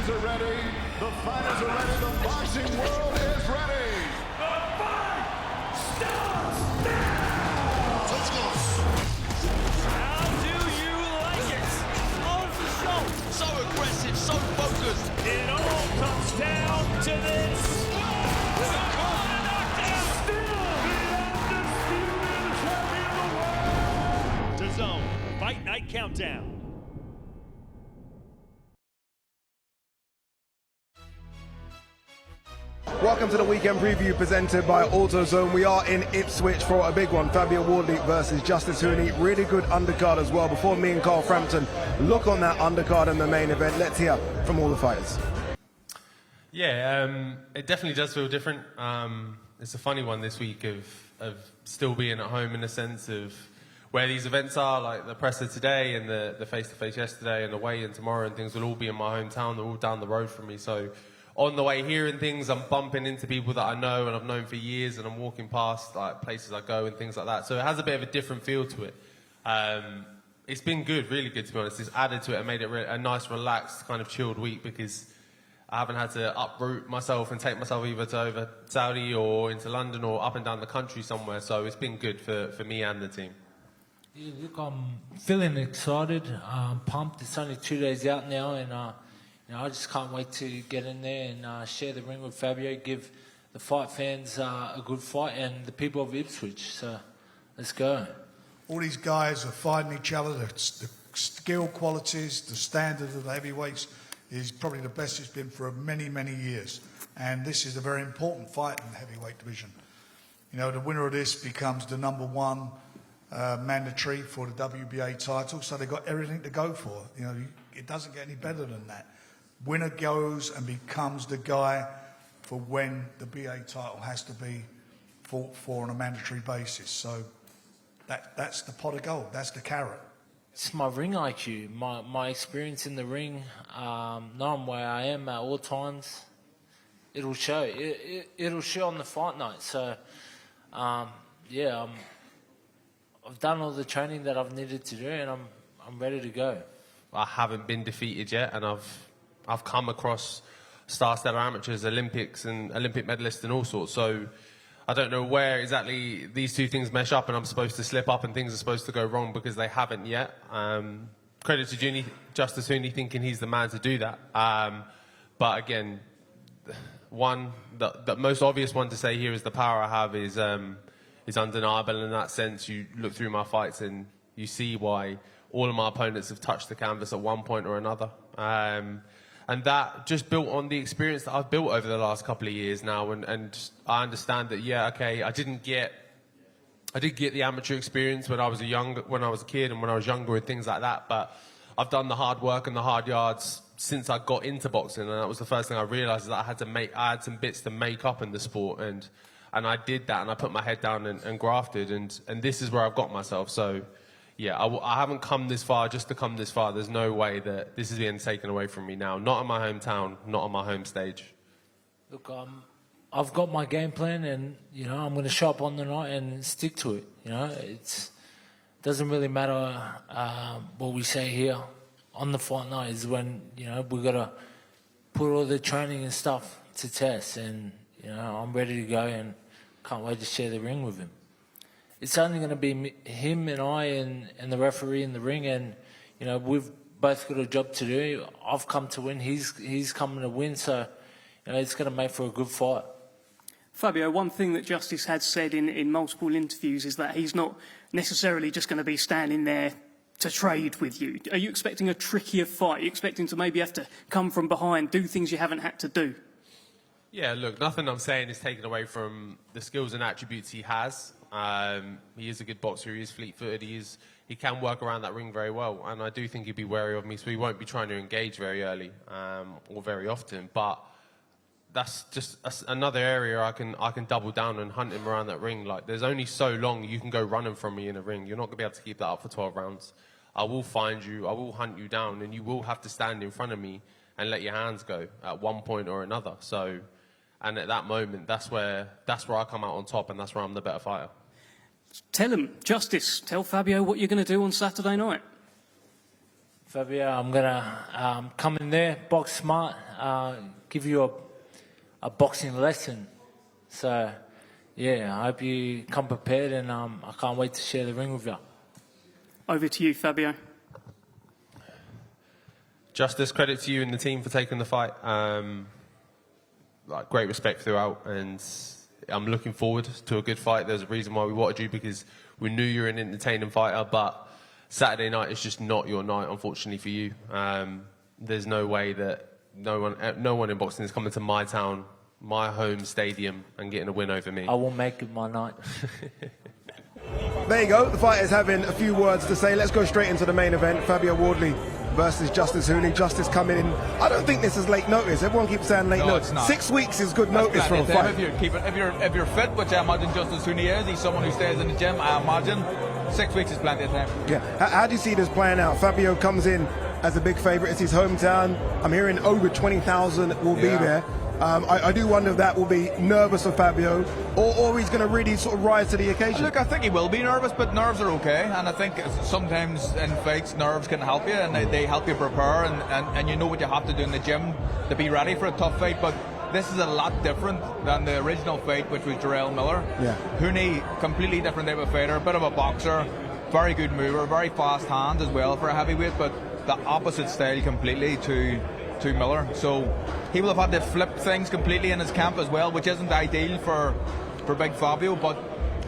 judges are ready, the fighters are ready, the boxing world is ready. The fight starts now! Let's go. How do you like it? On the show. So aggressive, so focused. It all comes down to this. With a Knockdown. Still the undisputed champion of the world. DAZN Fight Night Countdown. Welcome to the weekend preview presented by AutoZone. We are in Ipswich for a big one. Fabio Wardley versus Justice Huni. Really good undercard as well. Before me and Carl Frampton look on that undercard in the main event, let's hear from all the fighters. Yeah, it definitely does feel different. It's a funny one this week of still being at home in the sense of where these events are, like the presser today and the face-to-face yesterday and the weigh-in tomorrow, and things will all be in my hometown. They're all down the road from me. So on the way here and things, I'm bumping into people that I know and I've known for years, and I'm walking past like places I go and things like that. So it has a bit of a different feel to it. It's been good, really good, to be honest. It's added to it and made it a nice, relaxed, kind of chilled week because I haven't had to uproot myself and take myself either to over Saudi or into London or up and down the country somewhere. So it's been good for me and the team. Yeah, look, I'm feeling excited, pumped. It's only 2 days out now, and I just can't wait to get in there and share the ring with Fabio, give the fight fans a good fight, and the people of Ipswich. So let's go. All these guys are fighting each other. The skill qualities, the standard of the heavyweights is probably the best it's been for many, many years. And this is a very important fight in the heavyweight division. You know, the winner of this becomes the #1 mandatory for the WBA title, so they've got everything to go for. You know, it doesn't get any better than that. Winner goes and becomes the guy for when the BA title has to be fought for on a mandatory basis. So that's the pot of gold, that's the carrot. It's my ring IQ, my experience in the ring, knowing where I am at all times. It'll show. It'll show on the fight night. So, yeah, I've done all the training that I've needed to do, and I'm ready to go. I haven't been defeated yet, and I've come across star-stellar amateurs, Olympics and Olympic medalists and all sorts. So I don't know where exactly these two things mesh up and I'm supposed to slip up and things are supposed to go wrong because they haven't yet. Credit to Justice Huni thinking he's the man to do that. But again, the most obvious one to say here is the power I have is undeniable in that sense. You look through my fights and you see why all of my opponents have touched the canvas at one point or another. And that just built on the experience that I've built over the last couple of years now. And I understand that, yeah, okay, I did get the amateur experience when I was a kid and when I was younger and things like that. But I've done the hard work and the hard yards since I got into boxing. And that was the first thing I realized, is that I had some bits to make up in the sport. And I did that, and I put my head down and grafted. And this is where I've got myself. So yeah, I haven't come this far just to come this far. There's no way that this is being taken away from me now. Not in my hometown, not on my home stage. Look, I've got my game plan, and I'm going to show up on the night and stick to it. It doesn't really matter what we say here on the fight night. Is when we've got to put all the training and stuff to test, and I'm ready to go and can't wait to share the ring with him. It's only going to be him and I and the referee in the ring, and we've both got a job to do. I've come to win, he's coming to win, so it's going to make for a good fight. Fabio, one thing that Justice had said in multiple interviews is that he's not necessarily just going to be standing there to trade with you. Are you expecting a trickier fight? Are you expecting to maybe have to come from behind, do things you haven't had to do? Yeah, look, nothing I'm saying is taken away from the skills and attributes he has. He is a good boxer, he is fleet-footed, he can work around that ring very well, and I do think he'd be wary of me, so he won't be trying to engage very early or very often. But that's just another area I can double down and hunt him around that ring. Like, there's only so long you can go running from me in a ring. You're not going to be able to keep that up for 12 rounds. I will find you, I will hunt you down, and you will have to stand in front of me and let your hands go at one point or another. So, and at that moment, that's where I come out on top, and that's where I'm the better fighter. Tell him, Justice, tell Fabio what you're going to do on Saturday night. Fabio, I'm gonna come in there, box smart, give you a boxing lesson. So, yeah, I hope you come prepared, and I can't wait to share the ring with you. Over to you, Fabio. Justice, credit to you and the team for taking the fight. Great respect throughout, and I'm looking forward to a good fight. There's a reason why we wanted you, because we knew you were an entertaining fighter, but Saturday night is just not your night, unfortunately for you. There's no way that no one in boxing is coming to my town, my home stadium, and getting a win over me. I will make it my night. There you go. The fighters having a few words to say. Let's go straight into the main event. Fabio Wardley versus Justice Huni. Justice coming in. I don't think this is late notice. Everyone keeps saying late notice. It's not. 6 weeks is good notice for a fight. If you're fit, which I imagine Justice Huni is, he's someone who stays in the gym. I imagine 6 weeks is plenty of time. Yeah. How do you see this playing out? Fabio comes in as a big favourite. It's his hometown. I'm hearing over 20,000 will be there. I do wonder if that will be nervous of Fabio, or he's going to really sort of rise to the occasion. Look, I think he will be nervous, but nerves are okay, and I think sometimes in fights nerves can help you, and they help you prepare, and you know what you have to do in the gym to be ready for a tough fight. But this is a lot different than the original fight, which was Jarrell Miller. Yeah. Huni, completely different type of fighter, a bit of a boxer, very good mover, very fast hands as well for a heavyweight, but the opposite style completely to Miller. So he will have had to flip things completely in his camp as well, which isn't ideal for big Fabio, but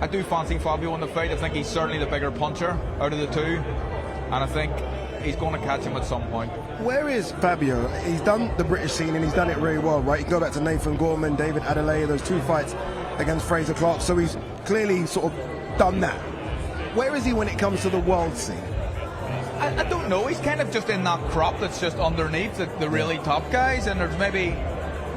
I do fancy Fabio in the fight. I think he's certainly the bigger puncher out of the two, and I think he's going to catch him at some point. Where is Fabio? He's done the British scene and he's done it really well, right? You can go back to Nathan Gorman, David Adelaide, those 2 fights against Fraser Clark, so he's clearly sort of done that. Where is he when it comes to the world scene? I don't know. He's kind of just in that crop that's just underneath the really top guys, and there's maybe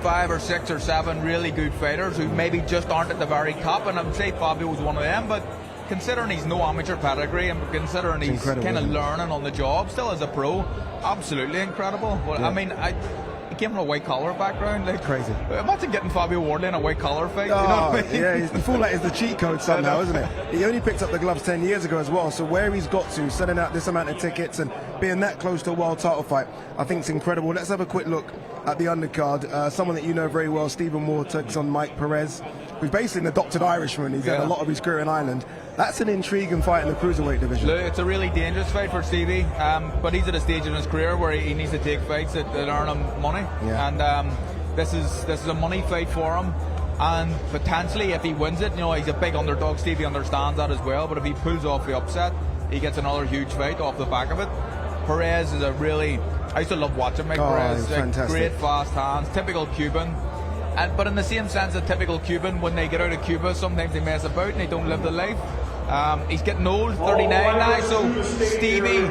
5 or 6 or 7 really good fighters who maybe just aren't at the very top, and I would say Fabio was one of them, but considering he's no amateur pedigree and considering he's kind of learning on the job still as a pro, absolutely incredible. Well, yeah. I mean, he came from a white collar background, like crazy. Imagine getting Fabio Wardley in a white collar fight. Oh, you know what I mean? Yeah, the full light is the cheat code somehow, isn't it? He only picked up the gloves 10 years ago as well, so where he's got to, selling out this amount of tickets and being that close to a world title fight, I think it's incredible. Let's have a quick look at the undercard. Someone that you know very well, Stephen Moore, takes on Mike Perez, who's basically an adopted Irishman. He's had a lot of his career in Ireland. That's an intriguing fight in the cruiserweight division. Look, it's a really dangerous fight for Stevie, but he's at a stage in his career where he needs to take fights that earn him money, and this is a money fight for him. And potentially, if he wins it, you know, he's a big underdog. Stevie understands that as well. But if he pulls off the upset, he gets another huge fight off the back of it. Perez is I used to love watching Mike Perez. Fantastic. Great fast hands, typical Cuban. But in the same sense, a typical Cuban, when they get out of Cuba, sometimes they mess about and they don't live the life. He's getting old, 39 now, so Stevie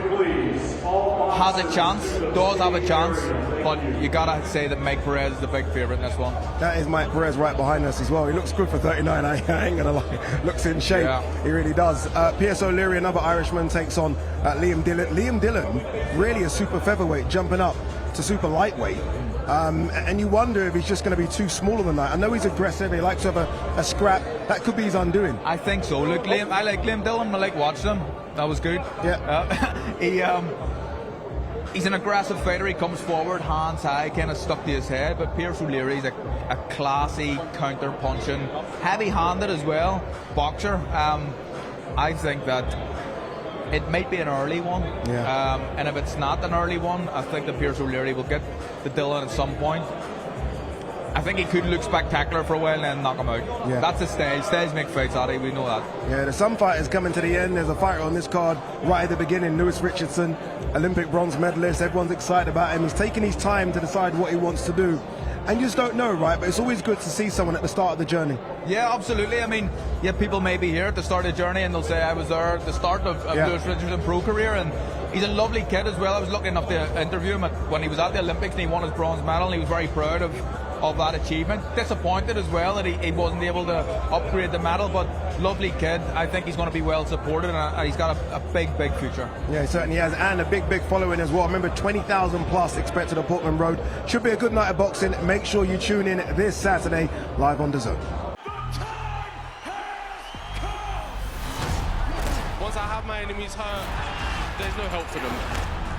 has a chance, does have a chance, but you gotta say that Mike Perez is the big favourite in this one. That is Mike Perez right behind us as well. He looks good for 39, I ain't gonna lie. Looks in shape, He really does. Pierce O'Leary, another Irishman, takes on Liam Dillon. Liam Dillon, really a super featherweight, jumping up to super lightweight. And you wonder if he's just going to be too smaller than that. I know he's aggressive, he likes to have a scrap. That could be his undoing. I think so. Look, I like Liam Dillon, I like watching him. That was good. Yeah. He's an aggressive fighter. He comes forward, hands high, kind of stuck to his head. But Pierce O'Leary's a classy, counter-punching, heavy-handed as well boxer. I think that it might be an early one, and if it's not an early one, I think that Pierce O'Leary will get the Dillon at some point. I think he could look spectacular for a while and then knock him out. Yeah. That's his style. Styles make fights, Addy, we know that. Yeah, there's some fighters coming to the end. There's a fighter on this card right at the beginning, Lewis Richardson, Olympic bronze medalist. Everyone's excited about him. He's taking his time to decide what he wants to do. And you just don't know, right? But it's always good to see someone at the start of the journey. Yeah, absolutely. I mean, people may be here at the start of the journey and they'll say, I was there at the start of Lewis Richardson's pro career, and he's a lovely kid as well. I was lucky enough to interview him when he was at the Olympics and he won his bronze medal, and he was very proud of that achievement. Disappointed as well that he wasn't able to upgrade the medal, but lovely kid. I think he's going to be well supported, and he's got a big future. Yeah, he certainly has, and a big following as well. Remember, 20,000 plus expected at Portman Road. Should be a good night of boxing. Make sure you tune in this Saturday live on DAZN. Once I have my enemies hurt, there's no help for them.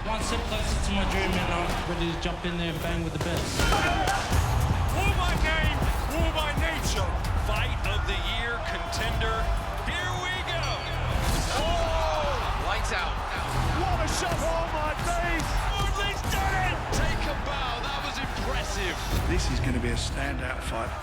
One step closer to my dream, and I'm ready to jump in there and bang with the best. War by name, war by nature. Fight of the year contender. Here we go. Oh! Lights out. What a shot! Oh my days! Wardley's done it! Take a bow. That was impressive. This is going to be a standout fight.